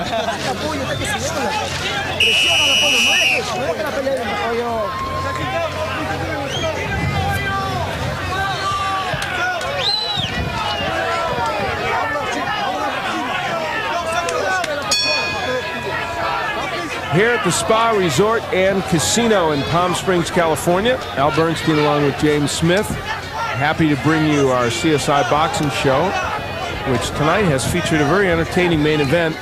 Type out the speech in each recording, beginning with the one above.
Here at the Spa Resort and Casino in Palm Springs, California, Al Bernstein along with James Smith. Happy to bring you our CSI boxing show, which tonight has featured a very entertaining main event.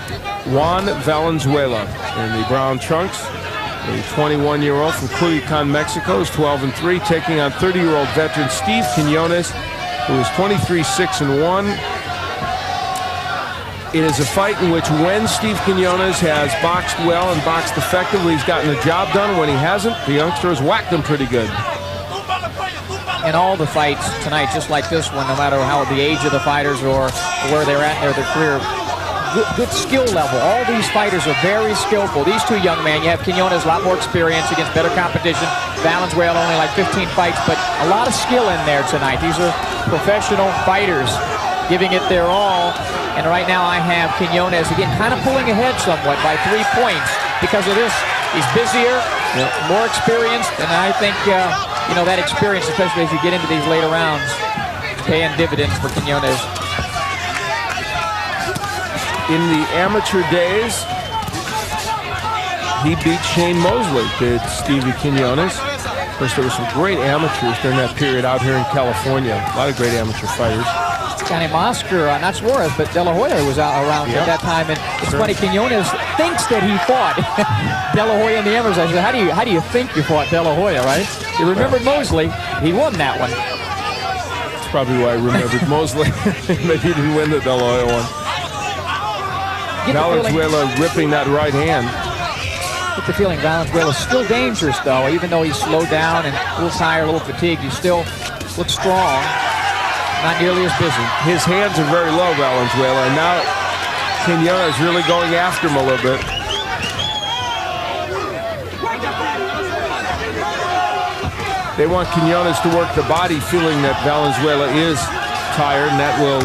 Juan Valenzuela in the brown trunks, a 21-year-old from Culiacan, Mexico, is 12-3, taking on 30-year-old veteran Steve Quinonez, who is 23-6-1. It is a fight in which when Steve Quinonez has boxed well and boxed effectively, he's gotten the job done. When he hasn't, the youngster has whacked him pretty good. In all the fights tonight, just like this one, no matter how the age of the fighters or where they're at in their career, good skill level. All these fighters are very skillful. These two young men, you have Quinonez, a lot more experience against better competition. Valenzuela only like 15 fights, but a lot of skill in there tonight. These are professional fighters giving it their all. And right now I have Quinonez, again, kind of pulling ahead somewhat by 3 points because of this. He's busier, more experienced, and I think, you know, that experience, especially as you get into these later rounds, is paying dividends for Quinonez. In the amateur days, he beat Shane Mosley, did Stevie Quinonez. Of course, there were some great amateurs during that period out here in California. A lot of great amateur fighters. Guy named Oscar, not Suarez, but De La Hoya was out around at that time. And it's funny, Quinonez thinks that he fought De La Hoya in the amateurs. I said, how do you think you fought De La Hoya, right? You remembered Mosley. He won that one. That's probably why I remembered Mosley. Maybe he didn't win the De La Hoya one. Valenzuela ripping that right hand. Get the feeling Valenzuela's still dangerous, though. Even though he's slowed down and a little tired, a little fatigued, he still looks strong. Not nearly as busy. His hands are very low, Valenzuela, and now Quinonez is really going after him a little bit. They want Quinonez to work the body, feeling that Valenzuela is tired, and that will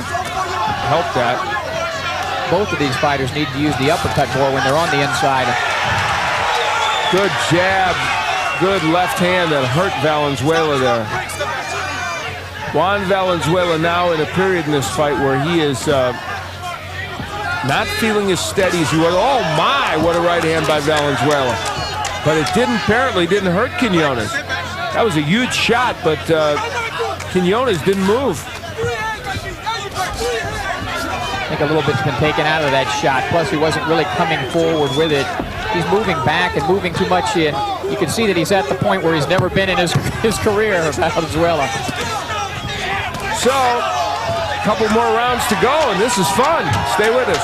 help that. Both of these fighters need to use the uppercut more when they're on the inside. Good jab, good left hand that hurt Valenzuela there. Juan Valenzuela now in a period in this fight where he is not feeling as steady as he was. Oh my, what a right hand by Valenzuela. But it apparently didn't hurt Quinonez. That was a huge shot, but Quinonez didn't move. I think a little bit's been taken out of that shot. Plus, he wasn't really coming forward with it. He's moving back and moving too much in. You can see that he's at the point where he's never been in his career, Valenzuela. So, a couple more rounds to go, and this is fun. Stay with us.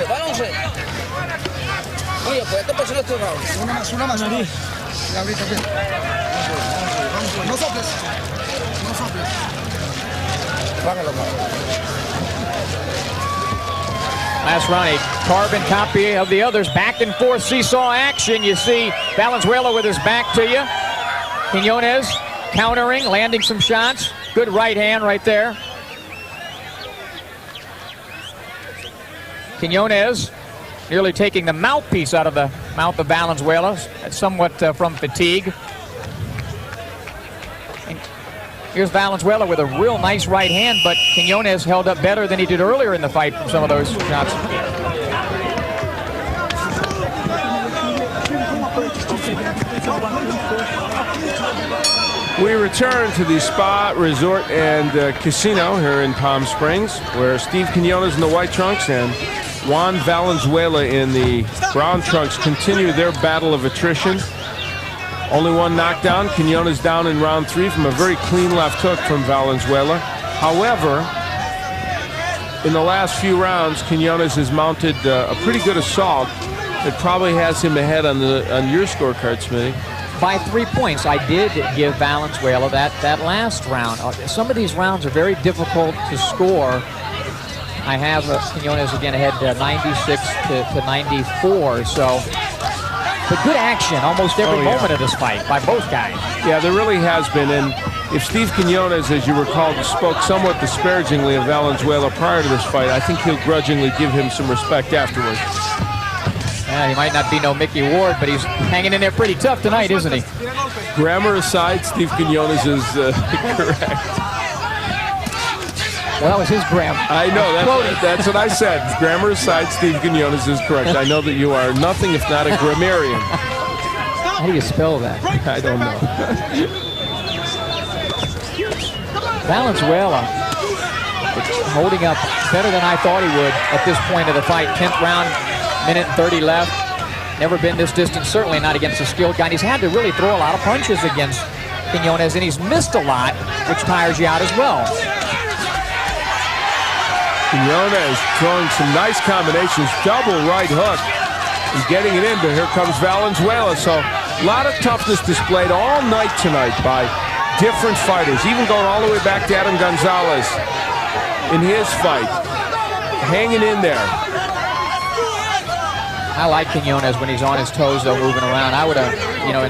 Balonce. Oye, pues esta persona es tu round. Una más. No soples. Bájalo. Last round, a carbon copy of the others. Back and forth seesaw action. You see Valenzuela with his back to you. Quinonez countering, landing some shots. Good right hand right there. Quinonez nearly taking the mouthpiece out of the mouth of Valenzuela. That's somewhat from fatigue. And here's Valenzuela with a real nice right hand, but Quinonez held up better than he did earlier in the fight from some of those shots. We return to the Spa Resort and Casino here in Palm Springs, where Steve Quinonez in the white trunks and Juan Valenzuela in the brown trunks continue their battle of attrition. Only one knockdown. Quinonez down in round 3 from a very clean left hook from Valenzuela. However, in the last few rounds, Quinonez has mounted a pretty good assault that probably has him ahead on your scorecard, Smitty. By 3 points. I did give Valenzuela that last round. Some of these rounds are very difficult to score. I have Quinonez again ahead 96 to 94. So but good action almost every moment of this fight by both guys. Yeah, there really has been. And if Steve Quinonez, as you recall, spoke somewhat disparagingly of Valenzuela prior to this fight, I think he'll grudgingly give him some respect afterwards. Yeah, he might not be no Mickey Ward, but he's hanging in there pretty tough tonight, isn't he? Grammar aside, Steve Quinonez is correct. Well, that was his grammar. I know, that's what I said. Grammar aside, Steve Quinonez is correct. I know that you are nothing if not a grammarian. How do you spell that? I don't know. Valenzuela holding up better than I thought he would at this point of the fight. 10th round, minute and 30 left. Never been this distance, certainly not against a skilled guy. And he's had to really throw a lot of punches against Quinonez, and he's missed a lot, which tires you out as well. Quinonez throwing some nice combinations, double right hook, and getting it in, but here comes Valenzuela. So a lot of toughness displayed all night tonight by different fighters, even going all the way back to Adam Gonzalez in his fight, hanging in there. I like Quinonez when he's on his toes, though, moving around. I would have,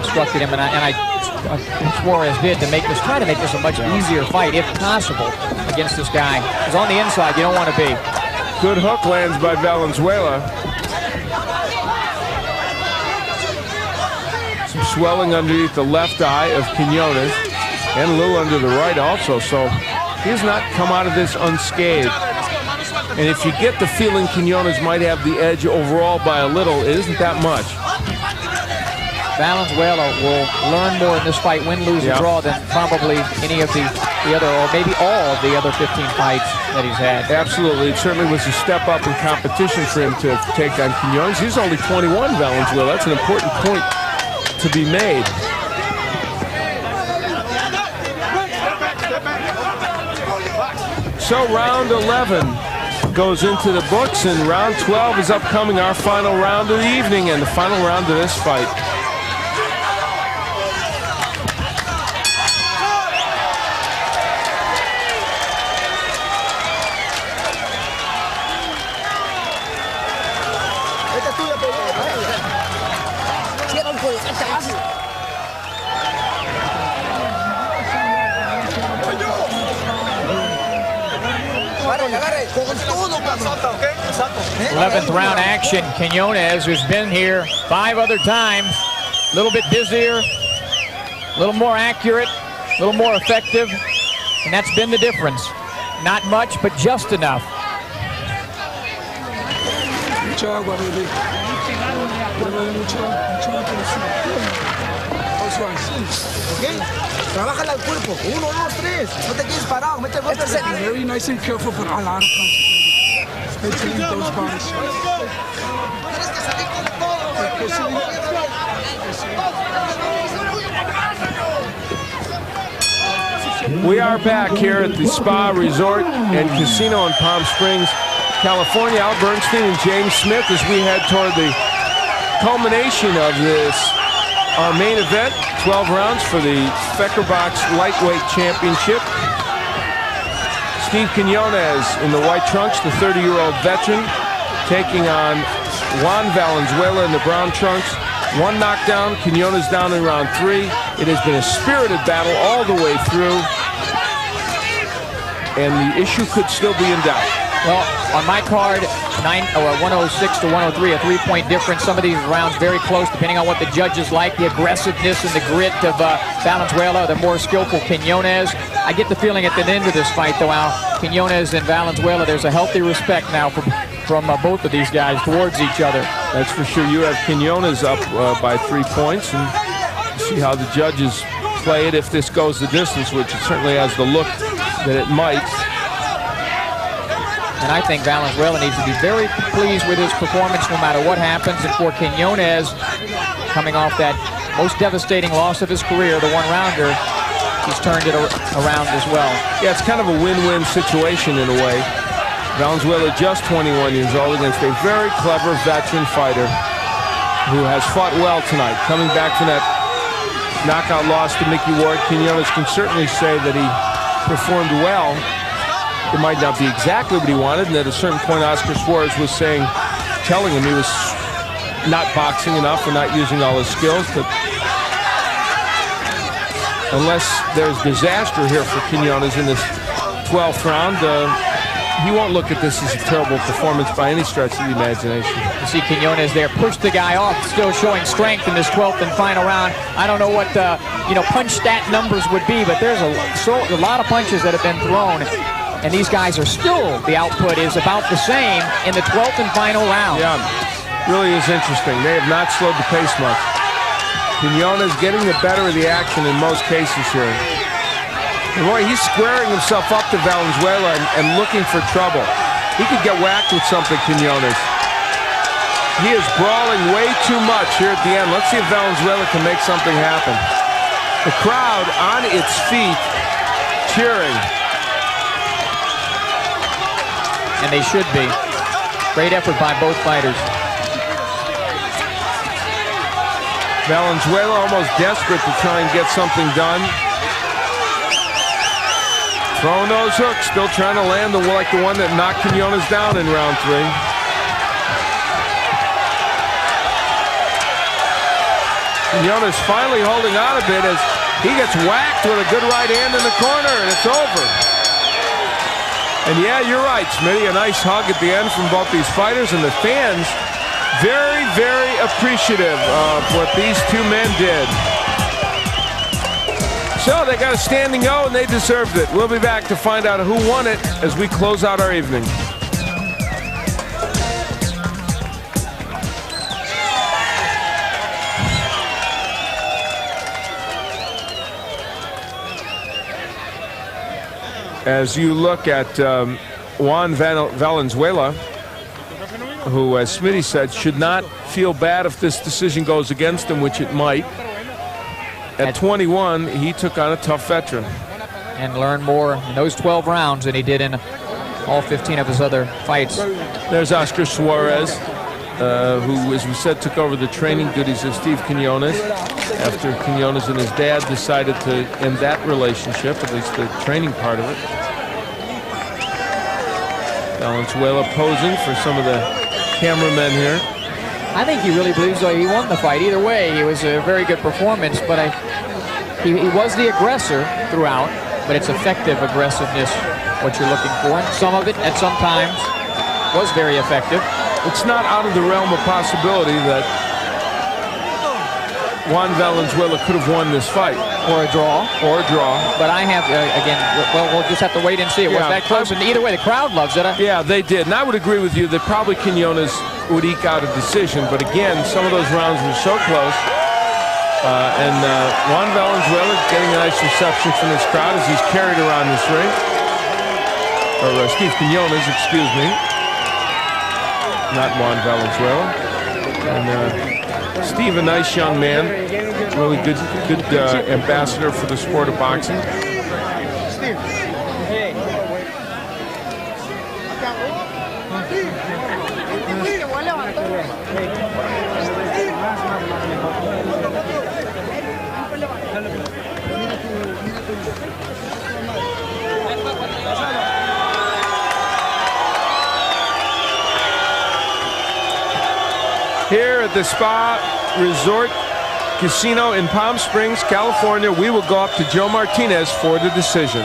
instructed him, and I Suarez did to try to make this a much easier fight, if possible, against this guy. Because on the inside, you don't want to be. Good hook lands by Valenzuela. Some swelling underneath the left eye of Quinonez, and a little under the right also. So he has not come out of this unscathed. And if you get the feeling Quinonez might have the edge overall by a little, it isn't that much. Valenzuela will learn more in this fight, win, lose, or draw, than probably any of the other, or maybe all of the other 15 fights that he's had. Absolutely. It certainly was a step up in competition for him to take on Quinonez. He's only 21, Valenzuela. That's an important point to be made. So round 11 goes into the books, and round 12 is upcoming, our final round of the evening and the final round of this fight. Eleventh round action. Quinonez, who's been here 5 other times, a little bit busier, a little more accurate, a little more effective, and that's been the difference. Not much, but just enough. Trabájala al cuerpo. 1, 2, 3. No te quedes parado. Mete el golpe. Very nice and careful, but a lot of punches. Especially those punches. Tienes que salir con todo. We are back here at the Spa Resort and Casino in Palm Springs, California. Al Bernstein and James Smith as we head toward the culmination of this, our main event, 12 rounds for the Fecarbox Lightweight Championship. Steve Quinonez in the white trunks, the 30-year-old veteran, taking on Juan Valenzuela in the brown trunks. 1 knockdown, Quinonez down in round 3. It has been a spirited battle all the way through, and the issue could still be in doubt. Well, on my card, 106 to 103, a 3-point difference. Some of these rounds very close, depending on what the judges like. The aggressiveness and the grit of Valenzuela, the more skillful Quinonez. I get the feeling at the end of this fight, though, Al, Quinonez and Valenzuela, there's a healthy respect now from both of these guys towards each other. That's for sure. You have Quinonez up by 3 points, and see how the judges play it if this goes the distance, which it certainly has the look that it might. And I think Valenzuela needs to be very pleased with his performance no matter what happens. And for Quinonez, coming off that most devastating loss of his career, the one-rounder, he's turned it around as well. Yeah, it's kind of a win-win situation in a way. Valenzuela just 21 years old against a very clever veteran fighter who has fought well tonight. Coming back from that knockout loss to Mickey Ward, Quinonez can certainly say that he performed well. It might not be exactly what he wanted, and at a certain point Oscar Suarez was telling him he was not boxing enough or not using all his skills. But unless there's disaster here for Quinonez in this 12th round, he won't look at this as a terrible performance by any stretch of the imagination. You see Quinonez there push the guy off, still showing strength in this 12th and final round. I don't know what punch stat numbers would be, but there's a lot of punches that have been thrown, and these guys are still, the output is about the same in the 12th and final round. Yeah, really is interesting. They have not slowed the pace much. Quinonez getting the better of the action in most cases here. And boy, he's squaring himself up to Valenzuela and looking for trouble. He could get whacked with something, Quinonez. He is brawling way too much here at the end. Let's see if Valenzuela can make something happen. The crowd on its feet, cheering. And they should be. Great effort by both fighters. Valenzuela almost desperate to try and get something done. Throwing those hooks, still trying to land like the one that knocked Quinonez down in round 3. Quinonez finally holding on a bit as he gets whacked with a good right hand in the corner, and it's over. And yeah, you're right, Smitty, a nice hug at the end from both these fighters, and the fans very, very appreciative of what these two men did. So they got a standing O, and they deserved it. We'll be back to find out who won it as we close out our evening. As you look at Juan Valenzuela, who, as Smitty said, should not feel bad if this decision goes against him, which it might. At 21, he took on a tough veteran. And learned more in those 12 rounds than he did in all 15 of his other fights. There's Oscar Suarez, who, as we said, took over the training duties of Steve Quinonez after Quinonez and his dad decided to end that relationship, at least the training part of it. Valenzuela posing for some of the cameramen here. I think he really believes he won the fight. Either way, it was a very good performance, but he was the aggressor throughout, but it's effective aggressiveness, what you're looking for. And some of it, at some times, was very effective. It's not out of the realm of possibility that Juan Valenzuela could have won this fight. Or a draw. Or a draw. But I have, again, well, we'll just have to wait and see. It was that close, and either way, the crowd loves it. Yeah, they did. And I would agree with you that probably Quinonez would eke out a decision. But again, some of those rounds were so close. Juan Valenzuela getting a nice reception from this crowd as he's carried around this ring. Or Steve Quinonez, excuse me. Not Juan Valenzuela. And Steve, a nice young man. Really good ambassador for the sport of boxing. Here at the Spa Resort Casino in Palm Springs, California, we will go up to Joe Martinez for the decision.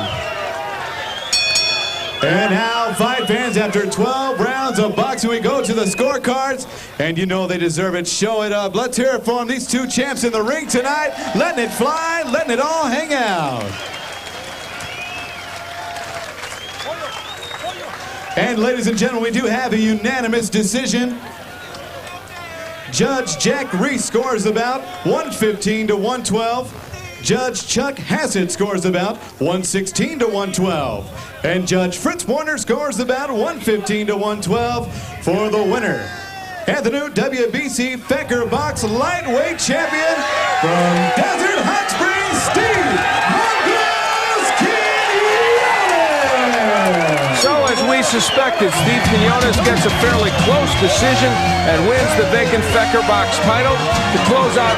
And now, fight fans, after 12 rounds of boxing, we go to the scorecards, and you know they deserve it. Show it up. Let's hear it from these two champs in the ring tonight, letting it fly, letting it all hang out. And ladies and gentlemen, we do have a unanimous decision. Judge Jack Reese scores about 115 to 112. Judge Chuck Hassett scores about 116 to 112. And Judge Fritz Warner scores about 115 to 112 for the winner. And the new WBC Fecarbox lightweight champion from Desert Hot Springs, Steve Quinonez. So as we suspected, Steve Quinonez gets a fairly close decision and wins the vacant Fecarbox title to close out